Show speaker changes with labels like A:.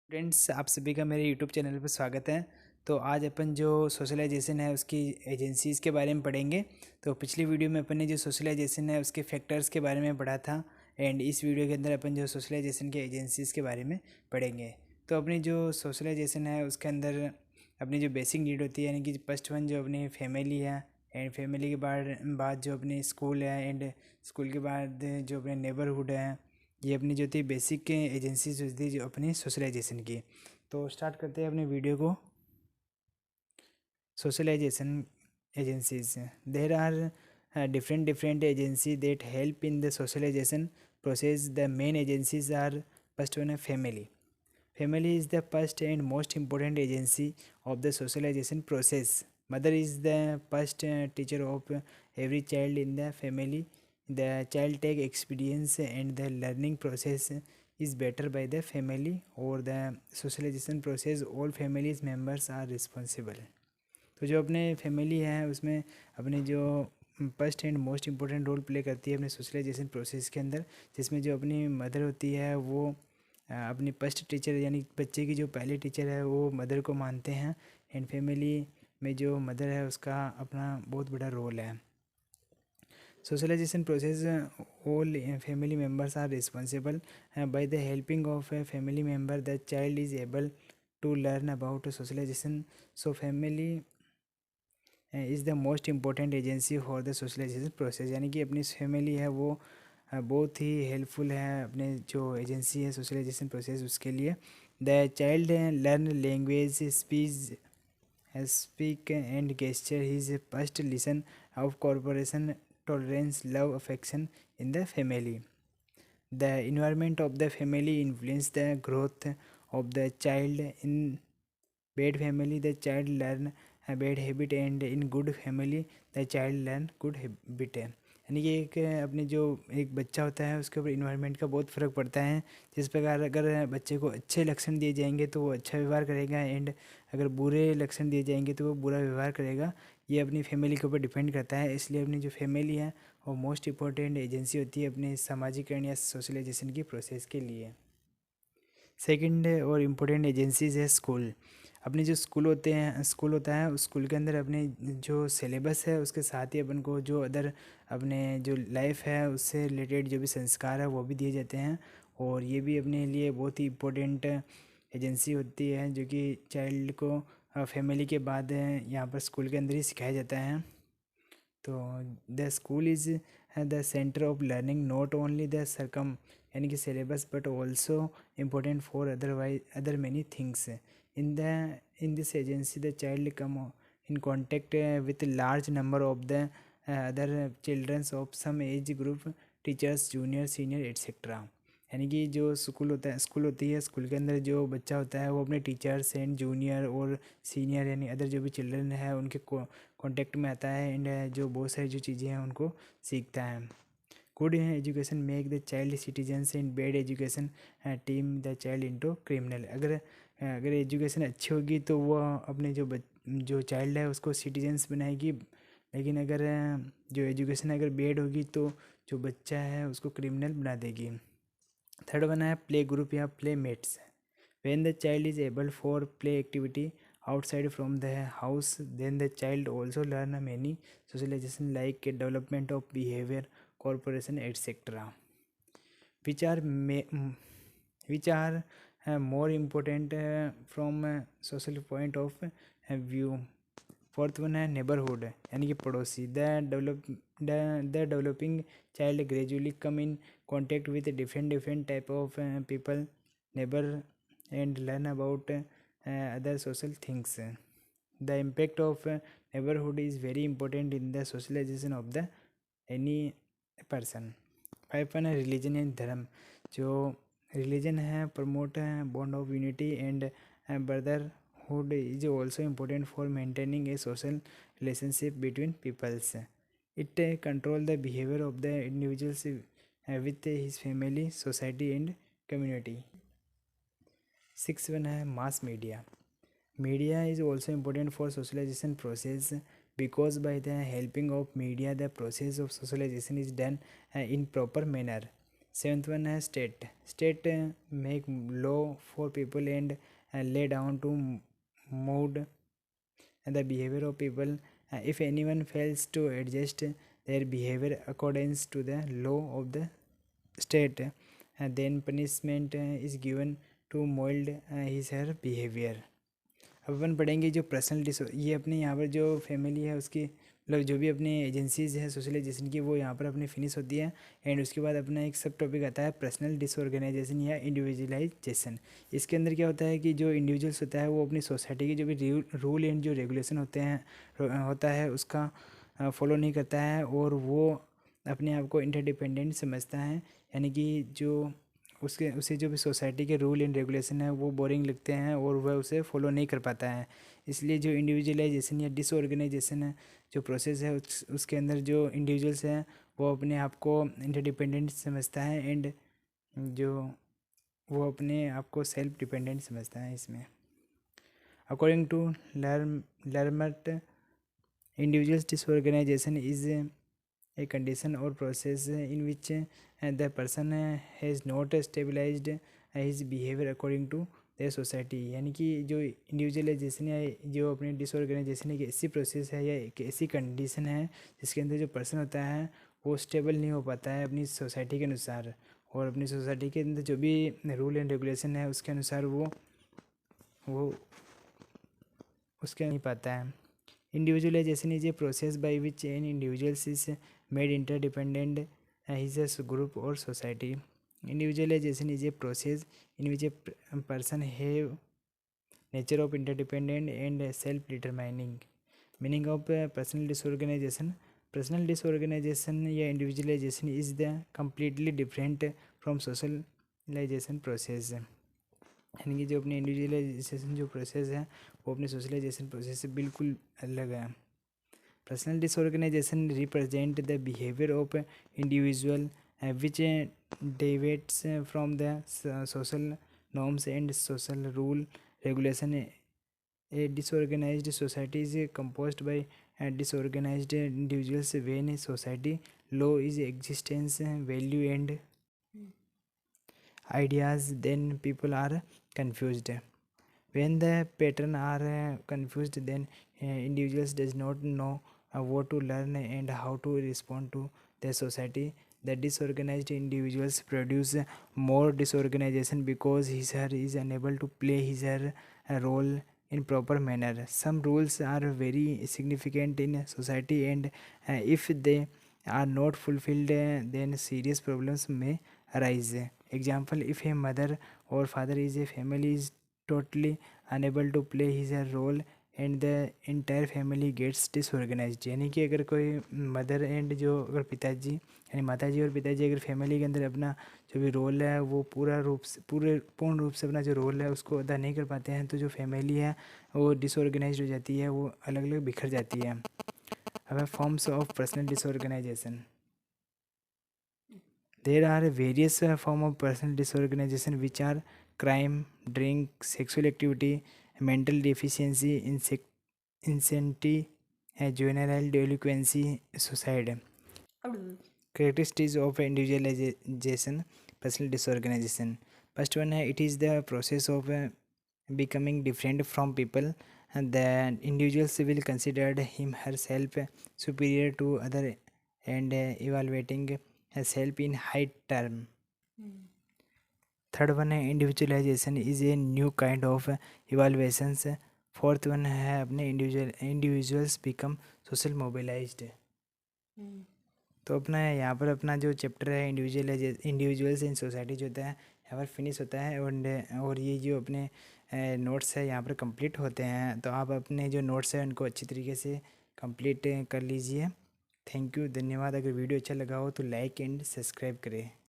A: Friends, आप सभी का मेरे यूट्यूब चैनल पर स्वागत है। तो आज अपन जो सोशलाइजेशन है उसकी एजेंसीज़ के बारे में पढ़ेंगे। तो पिछली वीडियो में अपन ने जो सोशलाइजेशन है उसके फैक्टर्स के बारे में पढ़ा था एंड इस वीडियो के अंदर अपन जो सोशलाइजेशन के एजेंसीज़ के बारे में पढ़ेंगे। तो अपनी जो सोशलाइजेशन है उसके अंदर अपनी जो बेसिक नीड होती है, यानी कि फर्स्ट वन जो अपनी फैमिली है एंड फैमिली के बाद जो अपनी स्कूल है एंड स्कूल के बाद जो अपने नेबरहुड है, ये अपनी जो थी बेसिक एजेंसीज होती थी जो अपनी सोशलाइजेशन की। तो स्टार्ट करते हैं अपने वीडियो को। Socialization agencies, there are different agency that help in the socialization process. The main agencies are: first one, family. Family is the first and most important agency of the socialization process. Mother is the first teacher of every child in the family. The child take experience and the learning process is better by the family or the socialization process. All families members are responsible. तो जो अपने family है उसमें अपने जो first and most important role play करती है अपने सोशलाइजेशन प्रोसेस के अंदर, जिसमें जो अपनी मदर होती है वो अपनी फर्स्ट टीचर, यानी बच्चे की जो पहले टीचर है वो मदर को मानते हैं। एंड फैमिली में जो मदर है उसका अपना बहुत बड़ा रोल है। Socialization process, all family members are responsible. By the helping of a family member, the child is able to learn about socialization. So family is the most important agency for the socialization process, यानी कि अपनी family है वो बहुत ही helpful है अपने जो agency है सोशलाइजेशन प्रोसेस उसके लिए। The child learn language, speak and gesture. His first lesson of cooperation, tolerance, love, affection in the family. The environment of the family influence the growth of the child. In bad family, the child learn a bad habit, and in good family, the child learn good habit. यानी कि एक अपने जो एक बच्चा होता है उसके ऊपर इन्वायरमेंट का बहुत फ़र्क पड़ता है। जिस प्रकार अगर बच्चे को अच्छे लक्षण दिए जाएंगे तो वो अच्छा व्यवहार करेगा, एंड अगर बुरे लक्षण दिए जाएंगे तो वो बुरा व्यवहार करेगा। ये अपनी फैमिली के ऊपर डिपेंड करता है। इसलिए अपनी जो फैमिली है वो मोस्ट इम्पोर्टेंट एजेंसी होती है अपने सामाजिकरण या सोशलाइजेशन की प्रोसेस के लिए। सेकंड और इम्पोर्टेंट एजेंसीज है स्कूल। अपने जो स्कूल होते हैं, स्कूल होता है उस स्कूल के अंदर अपने जो सिलेबस है उसके साथ ही अपन को जो अदर अपने जो लाइफ है उससे रिलेटेड जो भी संस्कार है वो भी दिए जाते हैं। और ये भी अपने लिए बहुत ही इम्पोर्टेंट एजेंसी होती है जो कि चाइल्ड को फैमिली के बाद यहाँ पर स्कूल के अंदर ही सिखाया जाता है। तो the school is the centre of learning, not only the सरकम यानी कि syllabus but also important for other many things. In this agency the child come in contact with large number of the other childrens of same age group, teachers, junior, senior, etcetera. यानी कि जो school होता है, school होती है, school के अंदर जो बच्चा होता है वो अपने टीचर्स एंड जूनियर और सीनियर यानी अदर जो भी चिल्ड्रन है उनके कांटेक्ट में आता है एंड जो बहुत सारी जो चीज़ें हैं उनको सीखता है। Good education make the child citizens and bad education team the child into criminal. अगर अगर एजुकेशन अच्छी होगी तो वो अपने जो चाइल्ड है उसको सिटीजन्स बनाएगी, लेकिन अगर जो एजुकेशन अगर बैड होगी तो जो बच्चा है उसको क्रिमिनल बना देगी। थर्ड वन है प्ले ग्रुप या playmates. When the child is able for play activity outside from the house, then the child also learn many socialization like development of behavior, cooperation, etc. which are which are more important from social point of view. Fourth one है neighbourhood यानी कि पड़ोसी। The developing child gradually come in contact with different type of people neighbour and learn about other social things. The impact of neighborhood is very important in the socialization of the any person. Five one है religion and धर्म। जो religion है promote bond of unity and brotherhood is also important for maintaining a social relationship between peoples. It control the behaviour of the individuals with his family, society and community. Six one है mass media. Media is also important for socialization process because by the helping of media the process of socialization is done in proper manner. Seventh one है state. State make law for people and lay down to mold the behavior of people. If anyone fails to adjust their behavior according to the law of the state, then punishment is given to mold his her behavior. अब अपन पढ़ेंगे जो personal ये अपने यहाँ पर जो family है उसकी मतलब जो भी अपनी एजेंसीज है सोशलाइजेशन की वो यहाँ पर अपनी फिनिश होती है. एंड उसके बाद अपना एक सब टॉपिक आता है पर्सनल डिसऑर्गेनाइजेशन या इंडिविजुअलाइजेशन. इसके अंदर क्या होता है कि जो इंडिविजुअल्स होता है वो अपनी सोसाइटी के जो भी रूल एंड जो रेगुलेशन होता है उसका फॉलो नहीं करता है और वो अपने आप को इंटरडिपेंडेंट समझता है. यानी कि जो उसे जो भी सोसाइटी के रूल एंड रेगुलेशन है वो बोरिंग लगते हैं और वह उसे फॉलो नहीं कर पाता है. इसलिए जो इंडिविजुअलाइजेशन या डिसऑर्गेनाइजेशन है जो प्रोसेस है उसके अंदर जो इंडिविजुअल्स हैं वो अपने आप को इंटरडिपेंडेंट समझता है एंड जो वो अपने आप को सेल्फ डिपेंडेंट समझता है. इसमें according to Lemert individuals disorganisation is a condition or process in which the person has not stabilized his behavior according to their society. यानी कि जो इंडिविजुअलाइजेशन या जो अपनी डिसऑर्गेनाइजेशन एक ऐसी प्रोसेस है या एक ऐसी कंडीशन है जिसके अंदर जो पर्सन होता है वो स्टेबल नहीं हो पाता है अपनी सोसाइटी के अनुसार और अपनी सोसाइटी के अंदर जो भी रूल एंड रेगुलेशन है उसके अनुसार वो उसके नहीं पाता है. Individualization is a process by which an individual is made interdependent his group or society. Individualization is a process in which a person have nature of interdependent and self-determining. Meaning of personal disorganization. Personal disorganization या individualization is the completely different from socialization process. यानी कि जो अपनी individualisation जो process है वो अपने socialisation process से बिल्कुल अलग है. Personal disorganisation represent the behaviour of individual which deviates from the social norms and social rule regulation. A disorganised society is composed bye disorganised individuals. When a society law is existence value and ideas, then people are confused. When the pattern are confused, then individuals does not know what to learn and how to respond to the society. The disorganized individuals produce more disorganization because his or her is unable to play his or her role in proper manner. Some rules are very significant in society and if they are not fulfilled then serious problems may arise. Example, if a mother or father is a family is totally unable to play his role and the entire family gets disorganized. यानी कि अगर कोई mother and जो अगर पिताजी यानी माताजी और पिताजी अगर फैमिली के अंदर अपना जो भी रोल है वो पूर्ण रूप से अपना जो रोल है उसको अदा नहीं कर पाते हैं तो जो फैमिली है वो डिसऑर्गेनाइज्ड हो जाती है, वो अलग अलग बिखर जाती है. अब forms of personal disorganisation. There are various forms of personal disorganization which are crime, drink, sexual activity, mental deficiency, insanity, juvenile delinquency, suicide. Characteristics of individualization, personal disorganization. First one है it is the process of becoming different from people and the individuals will consider him herself superior to other and evaluating herself in high term. Third one है individualization is a new kind of evaluations. Fourth one है अपने individuals become social mobilized. तो अपना यहाँ पर अपना जो chapter है इंडिविजुअल्स इन सोसाइटी जो होता है यहाँ पर फिनिश होता है और ये जो अपने नोट्स है यहाँ पर कंप्लीट होते हैं. तो आप अपने जो नोट्स है उनको अच्छी तरीके से कंप्लीट कर लीजिए. थैंक यू, धन्यवाद. अगर वीडियो अच्छा लगा हो तो लाइक एंड सब्सक्राइब करें.